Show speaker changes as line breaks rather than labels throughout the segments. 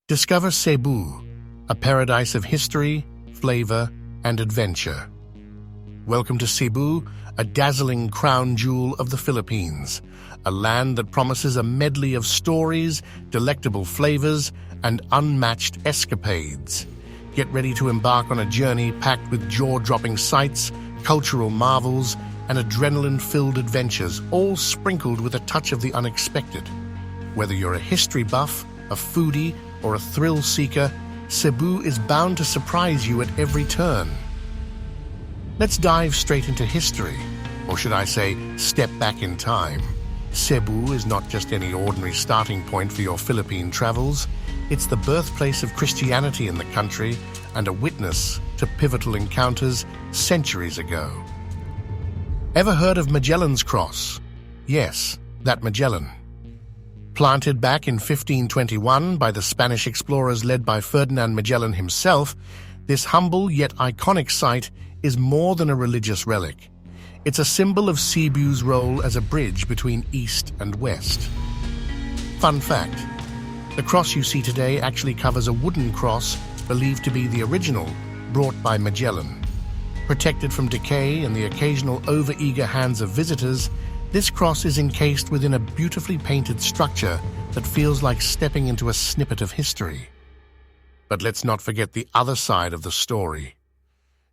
Discover Cebu, a paradise of history, flavor, and adventure. Welcome to Cebu, a dazzling crown jewel of the Philippines, a land that promises a medley of stories, delectable flavors, and unmatched escapades. Get ready to embark on a journey packed with jaw-dropping sights, cultural marvels, and adrenaline-filled adventures, all sprinkled with a touch of the unexpected. Whether you're a history buff, a foodie, or a thrill seeker, Cebu is bound to surprise you at every turn. Let's dive straight into history, or should I say, step back in time. Cebu is not just any ordinary starting point for your Philippine travels. It's the birthplace of Christianity in the country and a witness to pivotal encounters centuries ago. Ever heard of Magellan's Cross? Yes, that Magellan. Planted back in 1521 by the Spanish explorers led by Ferdinand Magellan himself, this humble yet iconic site is more than a religious relic. It's a symbol of Cebu's role as a bridge between East and West. Fun fact, the cross you see today actually covers a wooden cross believed to be the original, brought by Magellan. Protected from decay and the occasional over-eager hands of visitors, this cross is encased within a beautifully painted structure that feels like stepping into a snippet of history. But let's not forget the other side of the story.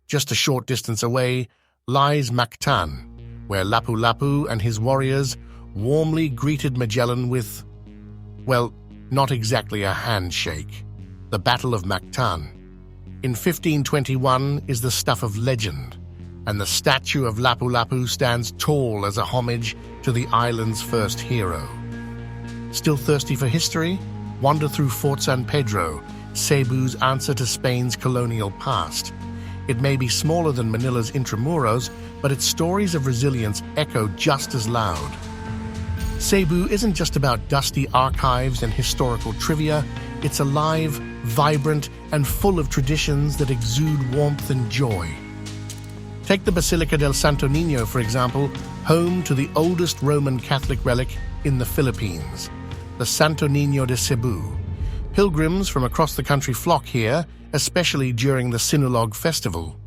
Just a short distance away lies Mactan, where Lapu-Lapu and his warriors warmly greeted Magellan with, well, not exactly a handshake. The Battle of Mactan in 1521 is the stuff of legend, and the statue of Lapu-Lapu stands tall as a homage to the island's first hero. Still thirsty for history? Wander through Fort San Pedro, Cebu's answer to Spain's colonial past. It may be smaller than Manila's Intramuros, but its stories of resilience echo just as loud. Cebu isn't just about dusty archives and historical trivia. It's alive, vibrant, and full of traditions that exude warmth and joy. Take the Basilica del Santo Niño, for example, home to the oldest Roman Catholic relic in the Philippines, the Santo Niño de Cebu. Pilgrims from across the country flock here, especially during the Sinulog Festival.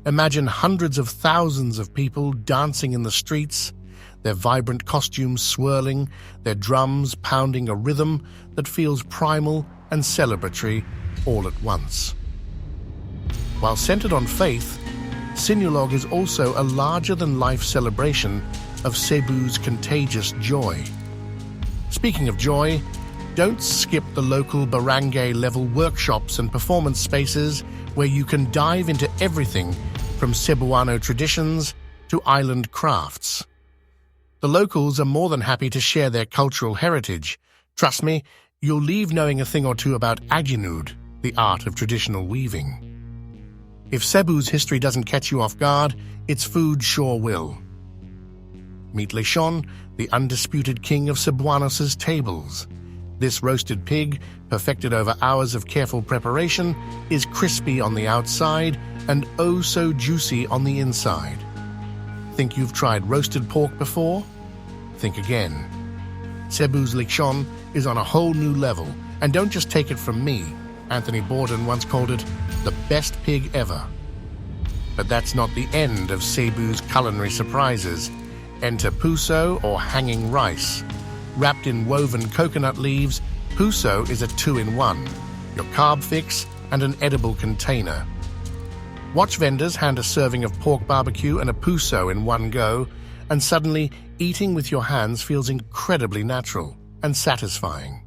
Imagine hundreds of thousands of people dancing in the streets, their vibrant costumes swirling, their drums pounding a rhythm that feels primal and celebratory all at once. While centered on faith, Sinulog is also a larger-than-life celebration of Cebu's contagious joy. Speaking of joy, don't skip the local barangay-level workshops and performance spaces where you can dive into everything from Cebuano traditions to island crafts. The locals are more than happy to share their cultural heritage. Trust me, you'll leave knowing a thing or two about aginud, the art of traditional weaving. If Cebu's history doesn't catch you off guard, its food sure will. Meet Lechon, the undisputed king of Cebuanos' tables. This roasted pig, perfected over hours of careful preparation, is crispy on the outside and oh so juicy on the inside. Think you've tried roasted pork before? Think again. Cebu's lechon is on a whole new level, and don't just take it from me. Anthony Borden once called it the best pig ever. But that's not the end of Cebu's culinary surprises. Enter puso, or hanging rice. Wrapped in woven coconut leaves, puso is a two-in-one, your carb fix and an edible container. Watch vendors hand a serving of pork barbecue and a puso in one go, and suddenly eating with your hands feels incredibly natural and satisfying.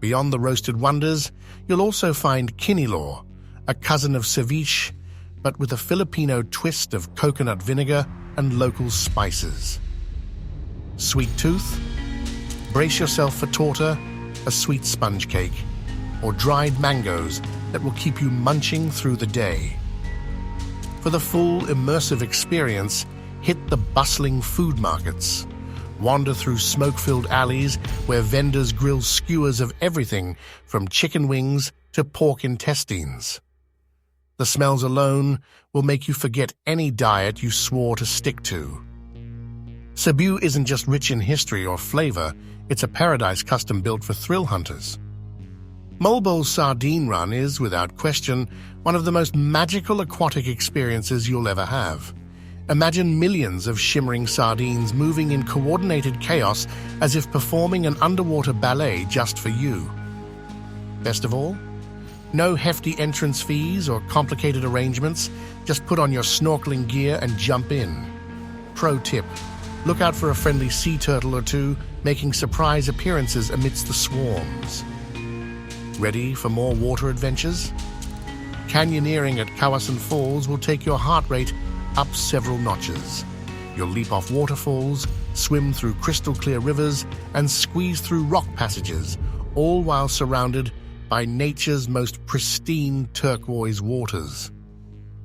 Beyond the roasted wonders, you'll also find kinilaw, a cousin of ceviche, but with a Filipino twist of coconut vinegar and local spices. Sweet tooth? Brace yourself for torta, a sweet sponge cake, or dried mangoes that will keep you munching through the day. For the full, immersive experience, hit the bustling food markets. Wander through smoke-filled alleys where vendors grill skewers of everything from chicken wings to pork intestines. The smells alone will make you forget any diet you swore to stick to. Cebu isn't just rich in history or flavor, it's a paradise custom-built for thrill hunters. Moalboal Sardine Run is, without question, one of the most magical aquatic experiences you'll ever have. Imagine millions of shimmering sardines moving in coordinated chaos as if performing an underwater ballet just for you. Best of all, no hefty entrance fees or complicated arrangements, just put on your snorkeling gear and jump in. Pro tip: look out for a friendly sea turtle or two making surprise appearances amidst the swarms. Ready for more water adventures? Canyoneering at Kawasan Falls will take your heart rate up several notches. You'll leap off waterfalls, swim through crystal-clear rivers, and squeeze through rock passages, all while surrounded by nature's most pristine turquoise waters.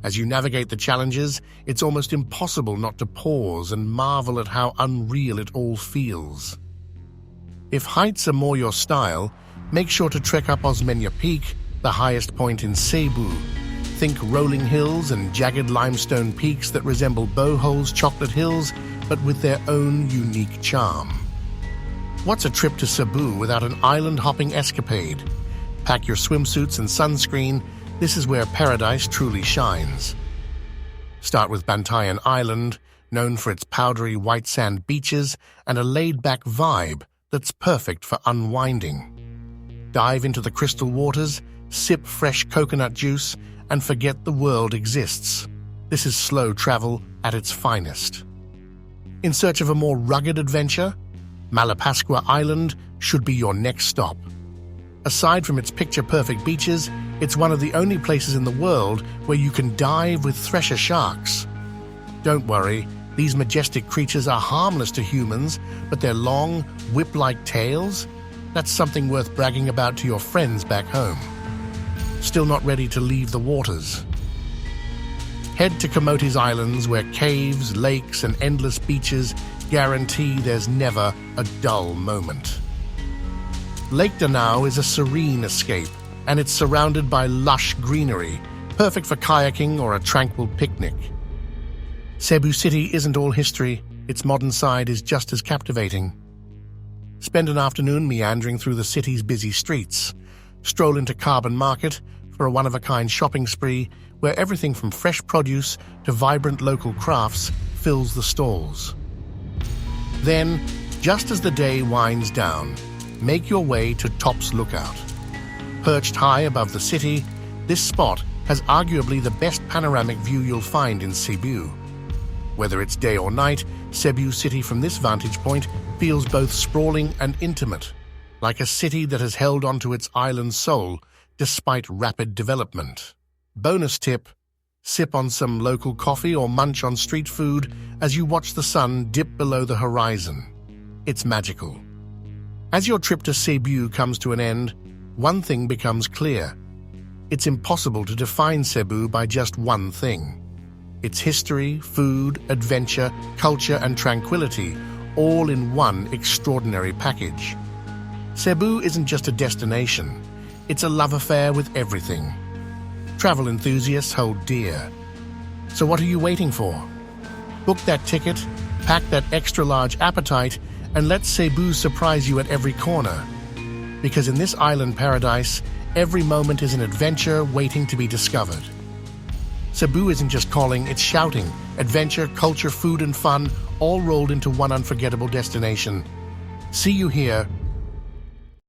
As you navigate the challenges, it's almost impossible not to pause and marvel at how unreal it all feels. If heights are more your style, make sure to trek up Osmeña Peak, the highest point in Cebu. Think rolling hills and jagged limestone peaks that resemble Bohol's chocolate hills, but with their own unique charm. What's a trip to Cebu without an island-hopping escapade? Pack your swimsuits and sunscreen. This is where paradise truly shines. Start with Bantayan Island, known for its powdery white sand beaches and a laid-back vibe that's perfect for unwinding. Dive into the crystal waters, sip fresh coconut juice, and forget the world exists. This is slow travel at its finest. In search of a more rugged adventure, Malapascua Island should be your next stop. Aside from its picture-perfect beaches, it's one of the only places in the world where you can dive with thresher sharks. Don't worry, these majestic creatures are harmless to humans, but their long, whip-like tails? That's something worth bragging about to your friends back home. Still not ready to leave the waters? Head to Camotes Islands, where caves, lakes, and endless beaches guarantee there's never a dull moment. Lake Danao is a serene escape, and it's surrounded by lush greenery, perfect for kayaking or a tranquil picnic. Cebu City isn't all history, its modern side is just as captivating. Spend an afternoon meandering through the city's busy streets. Stroll into Carbon Market for a one-of-a-kind shopping spree where everything from fresh produce to vibrant local crafts fills the stalls. Then, just as the day winds down, make your way to Tops Lookout. Perched high above the city, this spot has arguably the best panoramic view you'll find in Cebu. Whether it's day or night, Cebu City from this vantage point feels both sprawling and intimate, like a city that has held onto its island soul despite rapid development. Bonus tip: sip on some local coffee or munch on street food as you watch the sun dip below the horizon. It's magical. As your trip to Cebu comes to an end, one thing becomes clear. It's impossible to define Cebu by just one thing. Its history, food, adventure, culture, and tranquility, all in one extraordinary package. Cebu isn't just a destination, it's a love affair with everything. Travel enthusiasts hold dear. So what are you waiting for? Book that ticket, pack that extra-large appetite, and let Cebu surprise you at every corner. Because in this island paradise, every moment is an adventure waiting to be discovered. Cebu isn't just calling, it's shouting. Adventure, culture, food, and fun, all rolled into one unforgettable destination. See you here